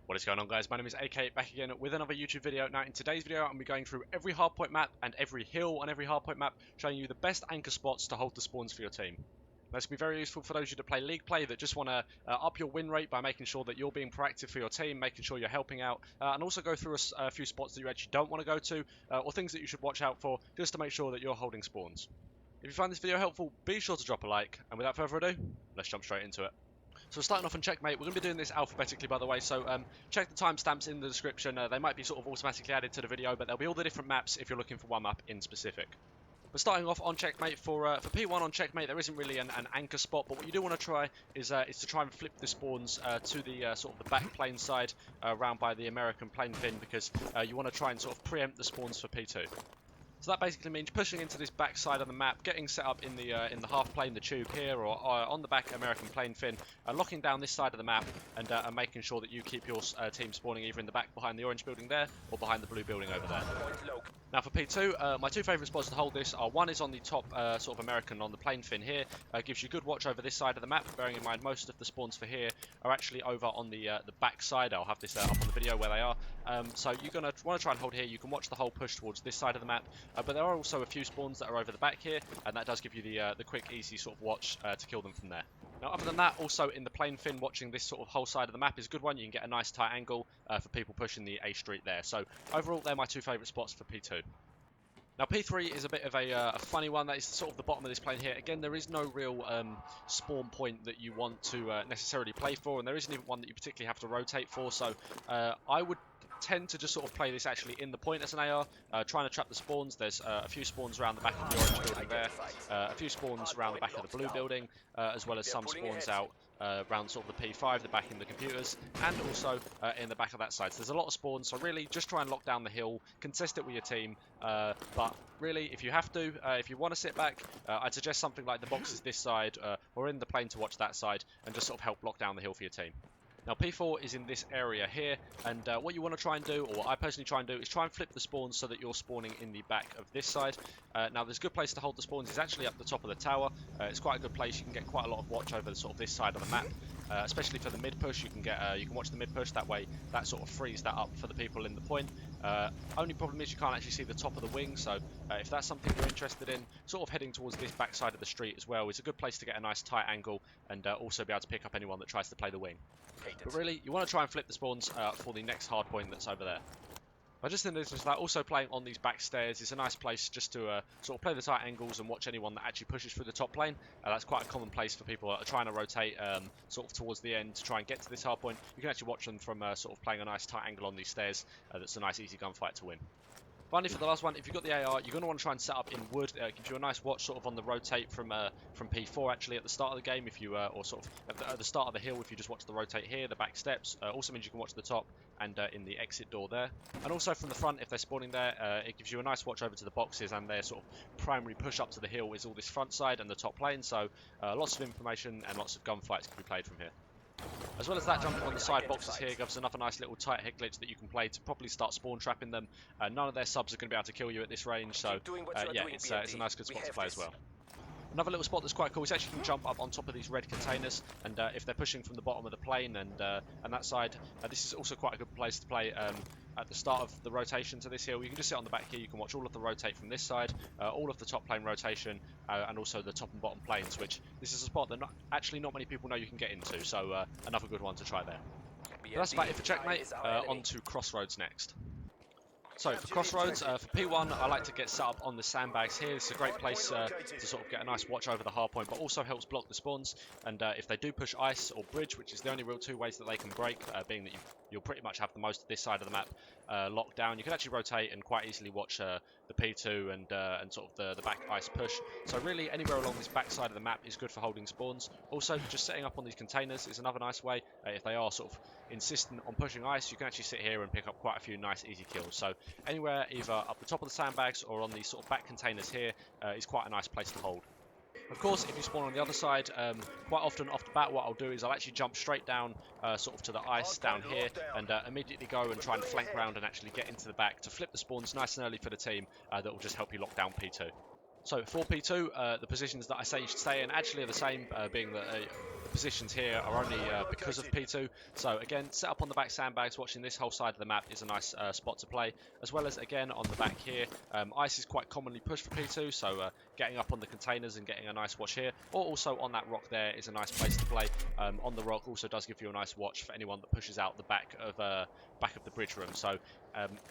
What is going on, guys? My name is AK, back again with another YouTube video. Now in today's video I'm going to be going through every hardpoint map and every hill on every hardpoint map, showing you the best anchor spots to hold the spawns for your team. That's going to be very useful for those of you that play league play that just want to up your win rate by making sure that you're being proactive for your team, making sure you're helping out, and also go through a few spots that you actually don't want to go to, or things that you should watch out for, just to make sure that you're holding spawns. If you find this video helpful, be sure to drop a like, and without further ado, let's jump straight into it. So starting off on Checkmate, we're going to be doing this alphabetically, by the way, so check the timestamps in the description. They might be sort of automatically added to the video, but there'll be all the different maps if you're looking for one map in specific. But starting off on Checkmate, for P1 on Checkmate, there isn't really an anchor spot, but what you do want to try is to try and flip the spawns to the sort of the back plane side, around by the American plane fin, because you want to try and sort of preempt the spawns for P2. So that basically means pushing into this back side of the map, getting set up in the half plane, the tube here, or on the back American plane fin, locking down this side of the map, and making sure that you keep your team spawning either in the back behind the orange building there, or behind the blue building over there. Now for P2, my two favourite spots to hold this are, one is on the top sort of American on the plane fin here, gives you good watch over this side of the map, bearing in mind most of the spawns for here are actually over on the back side. I'll have this up on the video where they are. So you're going to want to try and hold here. You can watch the whole push towards this side of the map, but there are also a few spawns that are over the back here, and that does give you the quick, easy sort of watch to kill them from there. Now, other than that, also in the plane fin, watching this sort of whole side of the map is a good one. You can get a nice tight angle for people pushing the A street there. So overall, they're my two favourite spots for P2. Now P3 is a bit of a funny one. That is sort of the bottom of this plane here. Again, there is no real spawn point that you want to necessarily play for, and there isn't even one that you particularly have to rotate for. So I would tend to just sort of play this actually in the point as an AR, trying to trap the spawns. There's a few spawns around the back of the orange building there, a few spawns around the back of the blue building, as well as some spawns out around sort of the P5, the back in the computers, and also in the back of that side. So there's a lot of spawns, so really just try and lock down the hill, contest it with your team, but really if you have to, if you want to sit back, I'd suggest something like the boxes this side, or in the plane to watch that side, and just sort of help lock down the hill for your team. Now P4 is in this area here, and what you want to try and do, or what I personally try and do, is try and flip the spawns so that you're spawning in the back of this side. Now there's a good place to hold the spawns is actually up the top of the tower. It's quite a good place. You can get quite a lot of watch over the sort of this side of the map, especially for the mid push. You can watch the mid push, that way that sort of frees that up for the people in the point. Only problem is you can't actually see the top of the wing, so if that's something you're interested in, sort of heading towards this back side of the street as well is a good place to get a nice tight angle, and also be able to pick up anyone that tries to play the wing. But really, you want to try and flip the spawns for the next hard point that's over there. But just in addition to that, also playing on these back stairs is a nice place just to sort of play the tight angles and watch anyone that actually pushes through the top plane. That's quite a common place for people that are trying to rotate sort of towards the end to try and get to this hard point. You can actually watch them from sort of playing a nice tight angle on these stairs. That's a nice easy gunfight to win. Finally, for the last one, if you've got the AR, you're going to want to try and set up in wood. It gives you a nice watch sort of on the rotate from P4 actually at the start of the game, if you or sort of at the start of the hill if you just watch the rotate here, the back steps. Also means you can watch the top and in the exit door there. And also from the front, if they're spawning there, it gives you a nice watch over to the boxes, and their sort of primary push up to the hill is all this front side and the top plane. So lots of information and lots of gunfights can be played from here. As well as that, jumping on the side boxes here gives another nice little tight hit glitch that you can play to properly start spawn trapping them. None of their subs are going to be able to kill you at this range, so yeah, it's a nice good spot to play as well. Another little spot that's quite cool is actually you can jump up on top of these red containers, and if they're pushing from the bottom of the plane and that side, this is also quite a good place to play at the start of the rotation to this hill. You can just sit on the back here, you can watch all of the rotate from this side, all of the top plane rotation, and also the top and bottom planes, which this is a spot that actually not many people know you can get into, so another good one to try there. But that's about it for Checkmate. On to Crossroads next. So for Crossroads, for P1, I like to get set up on the sandbags here. It's a great place to sort of get a nice watch over the hardpoint, but also helps block the spawns. And if they do push ice or bridge, which is the only real two ways that they can break, being that you'll pretty much have the most of this side of the map locked down, you can actually rotate and quite easily watch the P2 and sort of the back ice push. So really, anywhere along this back side of the map is good for holding spawns. Also, just setting up on these containers is another nice way. If they are sort of insistent on pushing ice, you can actually sit here and pick up quite a few nice easy kills. So anywhere either up the top of the sandbags or on these sort of back containers here is quite a nice place to hold. Of course, if you spawn on the other side, quite often off the bat what I'll do is I'll actually jump straight down sort of to the ice down here, and immediately go and try and flank round and actually get into the back to flip the spawns nice and early for the team. That will just help you lock down P2. So for P2, the positions that I say you should stay in actually are the same, being that the positions here are only because of P2. So again, set up on the back sandbags, watching this whole side of the map is a nice spot to play, as well as again on the back here. Ice is quite commonly pushed for P2, so getting up on the containers and getting a nice watch here, or also on that rock there is a nice place to play. On the rock also does give you a nice watch for anyone that pushes out the back of the bridge room. So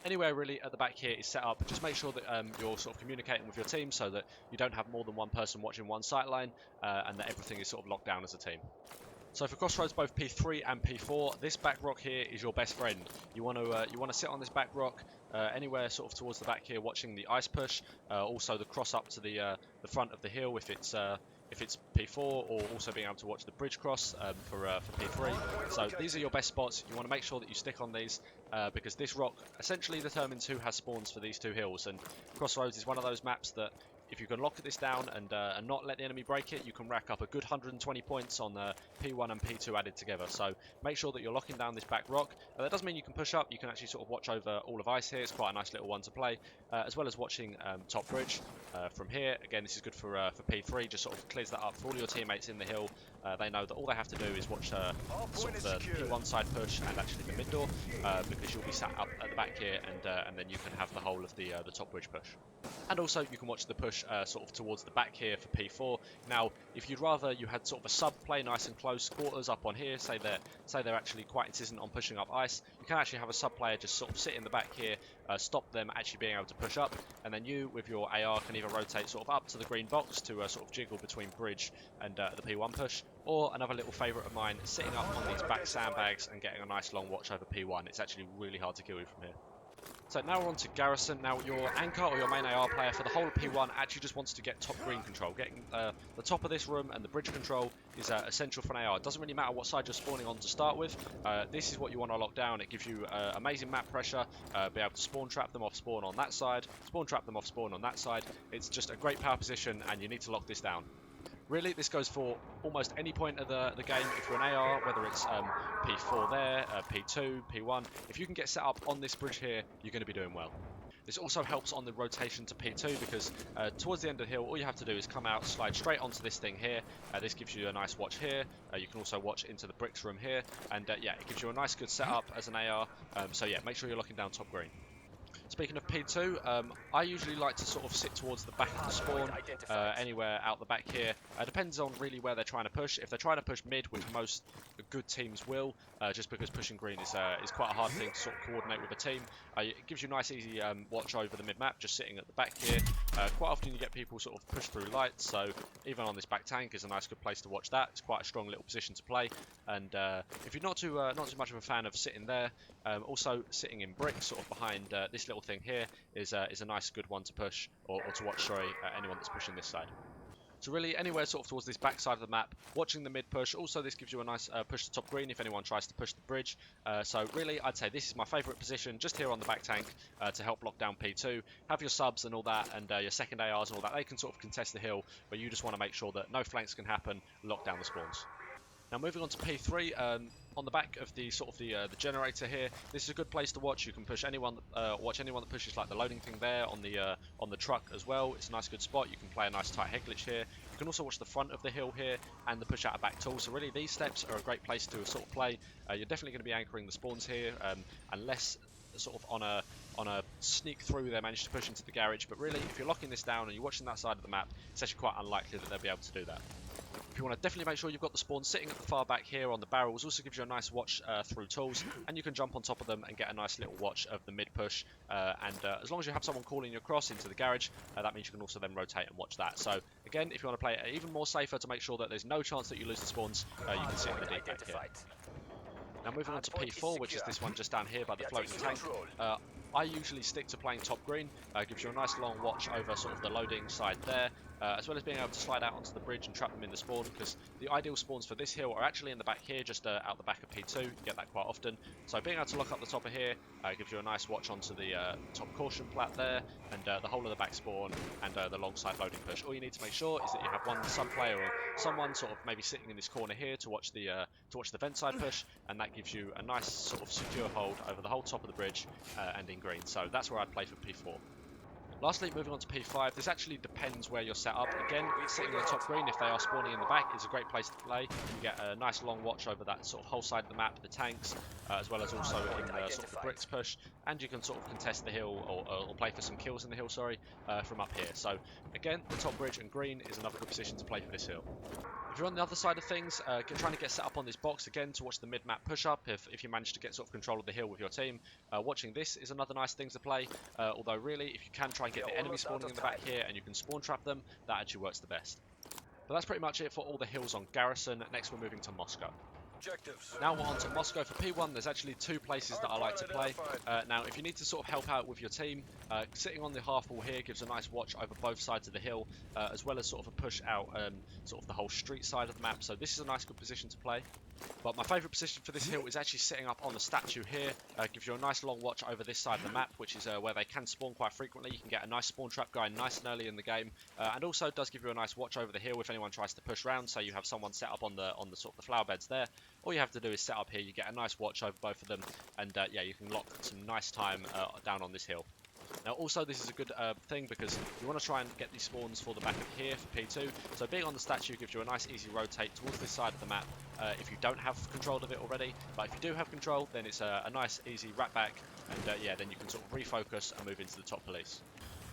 anywhere really at the back here is set up. Just make sure that you're sort of communicating with your team so that you don't have more than one person watching one sight line, and that everything is sort of locked down as a team. So for Crossroads, both P3 and P4, this back rock here is your best friend. You want to sit on this back rock anywhere sort of towards the back here, watching the ice push. Also the cross up to the front of the hill if it's P4, or also being able to watch the bridge cross for P3. So these are your best spots. You want to make sure that you stick on these because this rock essentially determines who has spawns for these two hills. And Crossroads is one of those maps that if you can lock this down and not let the enemy break it, you can rack up a good 120 points on P1 and P2 added together. So make sure that you're locking down this back rock. That doesn't mean you can push up. You can actually sort of watch over all of ice here. It's quite a nice little one to play, as well as watching top bridge from here. Again, this is good for P3. Just sort of clears that up for all your teammates in the hill. They know that all they have to do is watch sort of the P1 side push and actually the mid door, because you'll be sat up at the back here, and then you can have the whole of the top bridge push. And also you can watch the push sort of towards the back here for P4. Now, if you'd rather you had sort of a sub play nice and close quarters up on here, say they're actually quite insistent on pushing up ice, you can actually have a sub player just sort of sit in the back here, stop them actually being able to push up, and then you with your AR can either rotate sort of up to the green box to sort of jiggle between bridge and the P1 push, or another little favourite of mine, sitting up on these back sandbags and getting a nice long watch over P1. It's actually really hard to kill you from here. So now we're on to Garrison. Now your anchor or your main AR player for the whole of P1 actually just wants to get top green control. Getting the top of this room and the bridge control is essential for an AR. It doesn't really matter what side you're spawning on to start with. This is what you want to lock down. It gives you amazing map pressure, be able to spawn trap them off spawn on that side, spawn trap them off spawn on that side. It's just a great power position and you need to lock this down. Really, this goes for almost any point of the game. If you're an AR, whether it's P4 there, P2, P1, if you can get set up on this bridge here, you're going to be doing well. This also helps on the rotation to P2 because towards the end of the hill, all you have to do is come out, slide straight onto this thing here. This gives you a nice watch here. You can also watch into the bricks room here. And yeah, it gives you a nice good setup as an AR. So yeah, make sure you're locking down top green. Speaking of P2, I usually like to sort of sit towards the back of the spawn, anywhere out the back here. Depends on really where they're trying to push. If they're trying to push mid, which most good teams will, just because pushing green is quite a hard thing to sort of coordinate with a team. It gives you a nice easy watch over the mid-map, just sitting at the back here. Quite often you get people sort of push through lights, so even on this back tank is a nice good place to watch that. It's quite a strong little position to play. And if you're not too much of a fan of sitting there, also sitting in bricks sort of behind this little thing here is a nice good one to push or to watch, sorry, anyone that's pushing this side. So really anywhere sort of towards this back side of the map, watching the mid push. Also this gives you a nice push to top green if anyone tries to push the bridge. So really I'd say this is my favourite position, just here on the back tank to help lock down P2. Have your subs and all that, and your second ARs and all that, they can sort of contest the hill, but you just want to make sure that no flanks can happen, lock down the spawns. Now moving on to P3, on the back of the sort of the generator here, this is a good place to watch. You can push anyone, watch anyone that pushes like the loading thing there on the truck as well. It's a nice good spot. You can play a nice tight head glitch here. You can also watch the front of the hill here and the push out of back tool. So really these steps are a great place to sort of play. You're definitely going to be anchoring the spawns here, unless sort of on a sneak through they manage to push into the garage. But really, if you're locking this down and you're watching that side of the map, it's actually quite unlikely that they'll be able to do that. If you want to definitely make sure you've got the spawn sitting at the far back here on the barrels, also gives you a nice watch through tools, and you can jump on top of them and get a nice little watch of the mid push. And as long as you have someone calling you across into the garage, that means you can also then rotate and watch that. So again, if you want to play it even more safer to make sure that there's no chance that you lose the spawns, you can sit in the deep back here. Now moving on to P4, which is this one just down here by the floating tank. I usually stick to playing top green. Gives you a nice long watch over sort of the loading side there, as well as being able to slide out onto the bridge and trap them in the spawn, because the ideal spawns for this hill are actually in the back here, just out the back of P2. You get that quite often. So being able to lock up the top of here gives you a nice watch onto the top caution plat there, and the whole of the back spawn, and the long side loading push. All you need to make sure is that you have one sub player or someone sort of maybe sitting in this corner here to watch the vent side push, and that gives you a nice sort of secure hold over the whole top of the bridge and in green. So that's where I'd play for P4. Lastly, moving on to P5, this actually depends where you're set up. Again, sitting in the top green, if they are spawning in the back, is a great place to play. You get a nice long watch over that sort of whole side of the map, the tanks, as well as also in the sort of the bricks push, and you can sort of contest the hill or play for some kills in the hill, sorry, from up here. So again, the top bridge and green is another good position to play for this hill. If you're on the other side of things, trying to get set up on this box again to watch the mid-map push-up if you manage to get sort of control of the hill with your team. Watching this is another nice thing to play, although really, if you can try and get the enemy spawning in the back here and you can spawn trap them, that actually works the best. But that's pretty much it for all the hills on Garrison. Next we're moving to Moscow. Now we're on to Moscow. For P1, there's actually two places that I like to play. Now, if you need to sort of help out with your team, sitting on the half wall here gives a nice watch over both sides of the hill, as well as sort of a push out sort of the whole street side of the map. So this is a nice good position to play. But my favourite position for this hill is actually sitting up on the statue here. Gives you a nice long watch over this side of the map, which is where they can spawn quite frequently. You can get a nice spawn trap going nice and early in the game, and also does give you a nice watch over the hill if anyone tries to push round. So you have someone set up on the sort of the flower beds there. All you have to do is set up here. You get a nice watch over both of them, and yeah, you can lock some nice time down on this hill. Now also this is a good thing because you want to try and get these spawns for the back of here for P2. So being on the statue gives you a nice easy rotate towards this side of the map if you don't have control of it already. But if you do have control, then it's a nice easy wrap back, and yeah, then you can sort of refocus and move into the top police.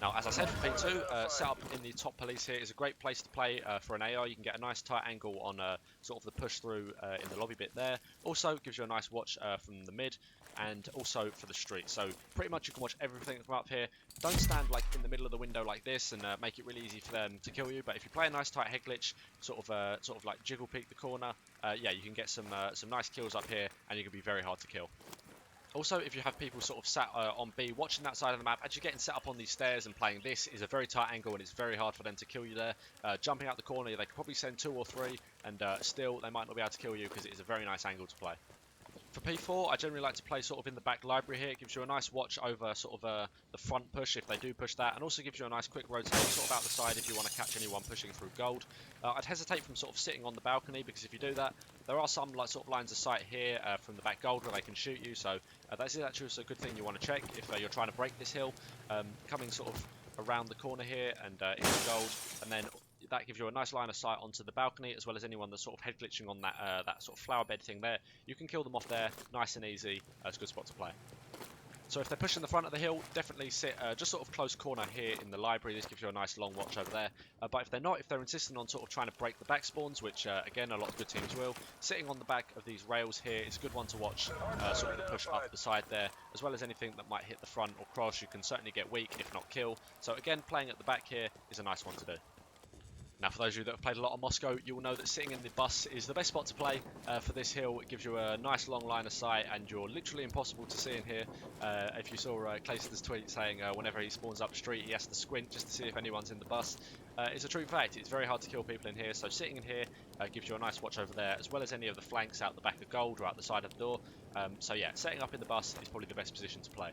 Now, as I said, for P2, set up in the top police here is a great place to play for an AR. You can get a nice tight angle on sort of the push through in the lobby bit there. Also gives you a nice watch from the mid and also for the street. So pretty much you can watch everything from up here. Don't stand like in the middle of the window like this and make it really easy for them to kill you. But if you play a nice tight head glitch, sort of like jiggle peek the corner, yeah, you can get some nice kills up here, and you can be very hard to kill. Also, if you have people sort of sat on B watching that side of the map, actually getting set up on these stairs and playing this is a very tight angle, and it's very hard for them to kill you there. Jumping out the corner, they could probably send 2 or 3, and still they might not be able to kill you because it is a very nice angle to play. For P4, I generally like to play sort of in the back library here. It gives you a nice watch over sort of the front push if they do push that, and also gives you a nice quick rotate sort of out the side if you want to catch anyone pushing through gold. I'd hesitate from sort of sitting on the balcony, because if you do that, there are some like sort of lines of sight here from the back gold where they can shoot you, so that's actually a good thing you want to check if you're trying to break this hill. Coming sort of around the corner here and into gold, and then that gives you a nice line of sight onto the balcony, as well as anyone that's sort of head glitching on that that sort of flower bed thing there. You can kill them off there, nice and easy. It's a good spot to play. So if they're pushing the front of the hill, definitely sit just sort of close corner here in the library. This gives you a nice long watch over there. But if they're not, if they're insisting on sort of trying to break the back spawns, which again a lot of good teams will, sitting on the back of these rails here is a good one to watch, sort of the push up the side there, as well as anything that might hit the front or cross. You can certainly get weak, if not kill. So again, playing at the back here is a nice one to do. Now, for those of you that have played a lot of Moscow, you will know that sitting in the bus is the best spot to play for this hill. It gives you a nice long line of sight, and you're literally impossible to see in here. If you saw Clayton's tweet saying whenever he spawns up street, he has to squint just to see if anyone's in the bus. It's a true fact. It's very hard to kill people in here, so sitting in here gives you a nice watch over there, as well as any of the flanks out the back of gold or out the side of the door. So yeah, setting up in the bus is probably the best position to play.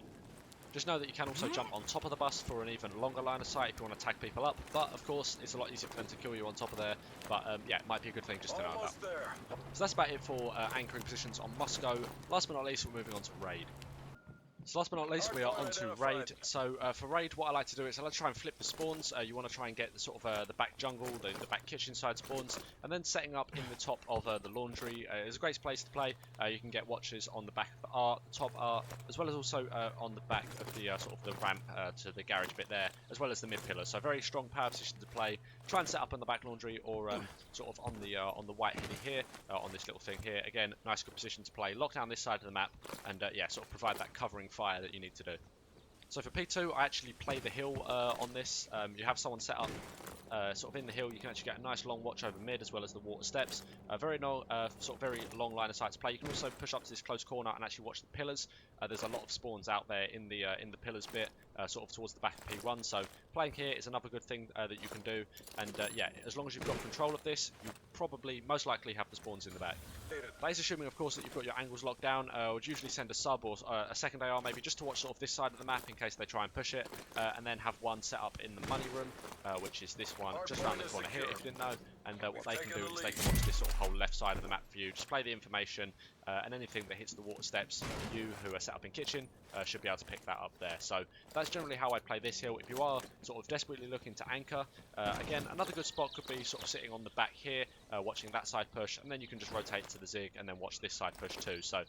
Just know that you can also jump on top of the bus for an even longer line of sight if you want to tag people up, but of course it's a lot easier for them to kill you on top of there, but yeah, it might be a good thing just to know about. So that's about it for anchoring positions on Moscow. Last but not least, we're moving on to Raid. So last but not least, we are on to Raid. So for Raid, what I like to do is I like to try and flip the spawns. You want to try and get the sort of the back jungle, the back kitchen side spawns, and then setting up in the top of the laundry is a great place to play. You can get watches on the back of the art, the top art, as well as also on the back of the sort of the ramp to the garage bit there, as well as the mid pillar. So very strong power position to play. Try and set up on the back laundry or sort of on the white heady here, on this little thing here. Again, nice good position to play. Lock down this side of the map and yeah, sort of provide that covering fire that you need to do. So for P2, I actually play the hill on this. You have someone set up sort of in the hill. You can actually get a nice long watch over mid as well as the water steps. Very long, sort of very long line of sight to play. You can also push up to this close corner and actually watch the pillars. There's a lot of spawns out there in the pillars bit, sort of towards the back of P1. So playing here is another good thing that you can do. And yeah, as long as you've got control of this, you probably most likely have the spawns in the back. That is assuming, of course, that you've got your angles locked down. I would usually send a sub or a second AR maybe just to watch sort of this side of the map in case they try and push it, and then have one set up in the money room, which is this one just around the corner here if you didn't know, and what they can do is they can watch this sort of whole left side of the map for you, display the information, and anything that hits the water steps, you who are set up in kitchen should be able to pick that up there. So that's generally how I play this hill. If you are sort of desperately looking to anchor, again, another good spot could be sort of sitting on the back here, watching that side push, and then you can just rotate to the zig and then watch this side push too. So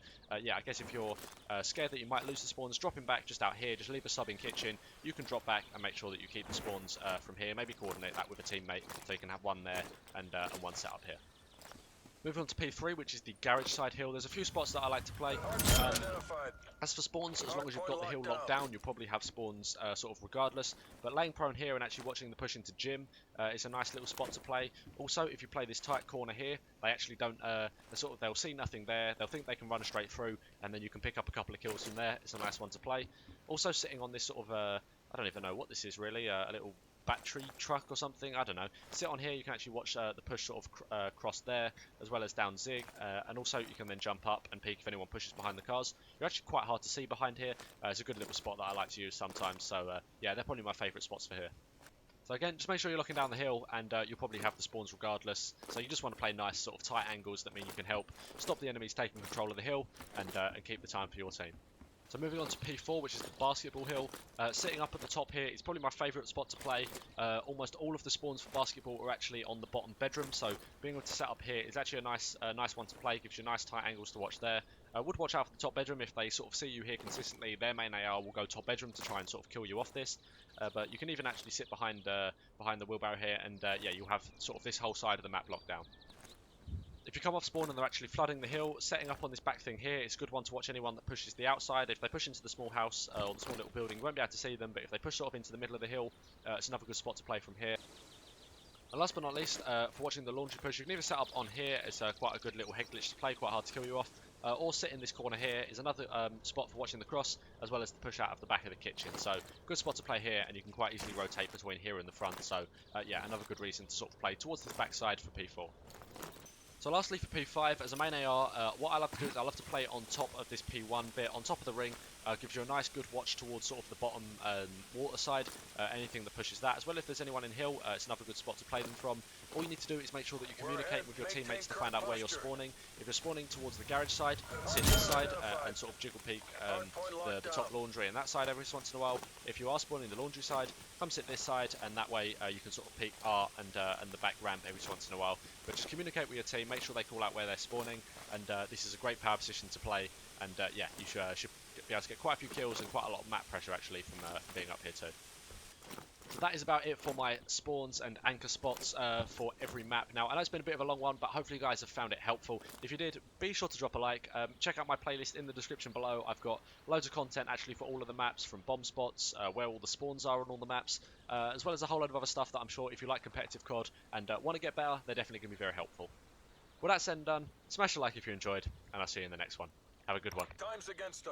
yeah, I guess if you're scared that you might lose the spawns, dropping back just out here, just leave a sub in kitchen, you can drop back and make sure that you keep the spawns from here, maybe coordinate that with a teammate so you can have one there and one set up here. Moving on to P3, which is the garage side hill. There's a few spots that I like to play. As for spawns, as long as you've got the hill locked down, you'll probably have spawns sort of regardless. But laying prone here and actually watching the push into gym is a nice little spot to play. Also, if you play this tight corner here, they actually don't, they'll see nothing there. They'll think they can run straight through, and then you can pick up a couple of kills from there. It's a nice one to play. Also, sitting on this sort of, I don't even know what this is really, a little battery truck or something, I don't know. Sit on here, you can actually watch the push sort of cross there, as well as down zig, and also you can then jump up and peek if anyone pushes behind the cars. You're actually quite hard to see behind here. It's a good little spot that I like to use sometimes, so yeah, they're probably my favourite spots for here. So again, just make sure you're looking down the hill, and you'll probably have the spawns regardless. So you just want to play nice sort of tight angles that mean you can help stop the enemies taking control of the hill and keep the time for your team. So moving on to P4, which is the basketball hill. Sitting up at the top here, it's probably my favourite spot to play. Almost all of the spawns for basketball are actually on the bottom bedroom, so being able to set up here is actually a nice one to play. Gives you nice tight angles to watch there. Would watch out for the top bedroom. If they sort of see you here consistently, their main AR will go top bedroom to try and sort of kill you off this. But you can even actually sit behind the wheelbarrow here, and yeah, you'll have sort of this whole side of the map locked down. If you come off spawn and they're actually flooding the hill, setting up on this back thing here, it's a good one to watch anyone that pushes the outside. If they push into the small house or the small little building, you won't be able to see them, but if they push sort of into the middle of the hill, it's another good spot to play from here. And last but not least, for watching the laundry push, you can either set up on here, it's quite a good little head glitch to play, quite hard to kill you off, or sit in this corner here is another spot for watching the cross, as well as the push out of the back of the kitchen. So good spot to play here, and you can quite easily rotate between here and the front. So yeah, another good reason to sort of play towards this back side for P4. So lastly for P5, as a main AR, what I love to do is I love to play on top of this P1 bit, on top of the ring. Gives you a nice good watch towards sort of the bottom water side, anything that pushes that. As well, if there's anyone in hill, it's another good spot to play them from. All you need to do is make sure that you communicate with your teammates to find out where you're spawning. If you're spawning towards the garage side, sit this side and sort of jiggle peek the top laundry and that side every once in a while. If you are spawning the laundry side, come sit this side, and that way you can sort of peek R and the back ramp every once in a while. But just communicate with your team, make sure they call out where they're spawning, and this is a great power position to play. And yeah, you should be able to get quite a few kills and quite a lot of map pressure actually from being up here too. So that is about it for my spawns and anchor spots for every map. Now, I know it's been a bit of a long one, but hopefully you guys have found it helpful. If you did, be sure to drop a like. Check out my playlist in the description below. I've got loads of content actually for all of the maps, from bomb spots, where all the spawns are on all the maps, as well as a whole load of other stuff that I'm sure if you like competitive COD and want to get better, they're definitely going to be very helpful. Well, that's said and done. Smash a like if you enjoyed, and I'll see you in the next one. Have a good one. Time's against us.